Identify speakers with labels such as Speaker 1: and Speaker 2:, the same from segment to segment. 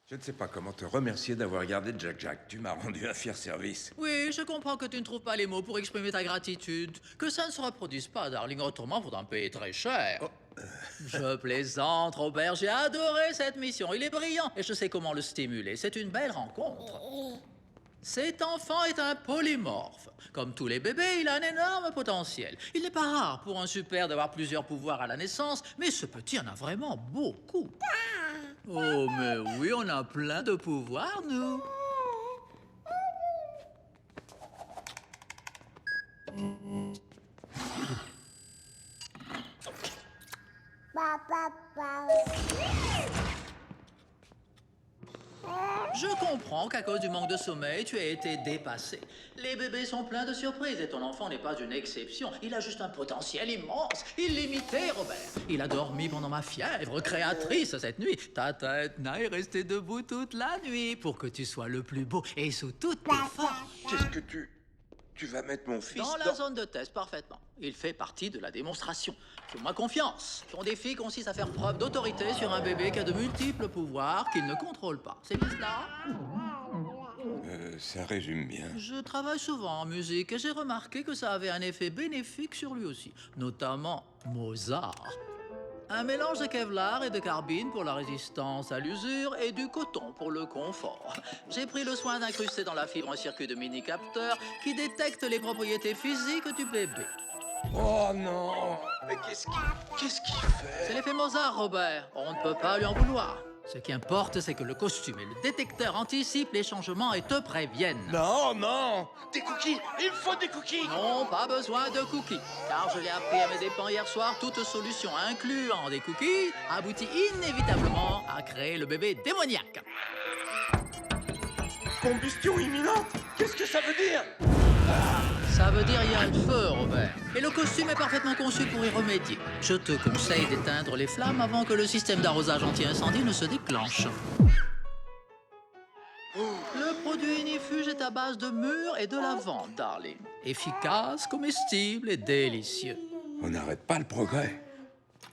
Speaker 1: Je ne sais pas comment te remercier d'avoir gardé Jack Jack. Tu m'as rendu un fier service.
Speaker 2: Oui, je comprends que tu ne trouves pas les mots pour exprimer ta gratitude. Que ça ne se reproduise pas, darling, autrement faudra me payer très cher. Je plaisante, Robert, j'ai adoré cette mission. Il est brillant et je sais comment le stimuler. C'est une belle rencontre. Cet enfant est un polymorphe. Comme tous les bébés, il a un énorme potentiel. Il n'est pas rare pour un super d'avoir plusieurs pouvoirs à la naissance, mais ce petit en a vraiment beaucoup. Oh, mais oui, on a plein de pouvoirs, nous. Je comprends qu'à cause du manque de sommeil, tu aies été dépassé. Les bébés sont pleins de surprises et ton enfant n'est pas une exception. Il a juste un potentiel immense, illimité, Robert. Il a dormi pendant ma fièvre créatrice cette nuit. Ta tête est restée debout toute la nuit pour que tu sois le plus beau et sous toutes tes formes.
Speaker 1: Qu'est-ce que tu vas mettre mon fils
Speaker 2: Dans la zone de test, parfaitement. Il fait partie de la démonstration. Fais-moi confiance. Ton défi consiste à faire preuve d'autorité sur un bébé qui a de multiples pouvoirs qu'il ne contrôle pas. C'est bien cela?
Speaker 1: Ça résume bien.
Speaker 2: Je travaille souvent en musique et j'ai remarqué que ça avait un effet bénéfique sur lui aussi, notamment Mozart. Un mélange de Kevlar et de carbine pour la résistance à l'usure et du coton pour le confort. J'ai pris le soin d'incruster dans la fibre un circuit de mini-capteurs qui détecte les propriétés physiques du bébé.
Speaker 1: Oh non! Mais qu'est-ce qu'il
Speaker 2: C'est
Speaker 1: fait?
Speaker 2: l'effet Mozart, Robert. On ne peut pas lui en vouloir. Ce qui importe, c'est que le costume et le détecteur anticipent les changements et te préviennent.
Speaker 1: Non, non! Des cookies! Il me faut des cookies!
Speaker 2: Non, pas besoin de cookies. Car je l'ai appris à mes dépens hier soir, toute solution incluant des cookies aboutit inévitablement à créer le bébé démoniaque.
Speaker 1: Combustion imminente? Qu'est-ce que ça veut dire?
Speaker 2: Ça veut dire il y a le feu, Robert. Et le costume est parfaitement conçu pour y remédier. Je te conseille d'éteindre les flammes avant que le système d'arrosage anti-incendie ne se déclenche. Le produit Inifuge est à base de mûres et de lavande, darling. Efficace, comestible et délicieux.
Speaker 1: On n'arrête pas le progrès.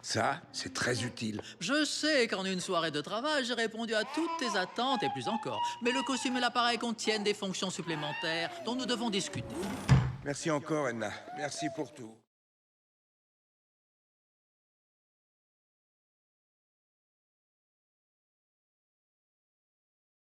Speaker 1: Ça, c'est très utile.
Speaker 2: Je sais qu'en une soirée de travail, j'ai répondu à toutes tes attentes et plus encore. Mais le costume et l'appareil contiennent des fonctions supplémentaires dont nous devons discuter.
Speaker 1: Merci encore, Edna. Merci pour tout.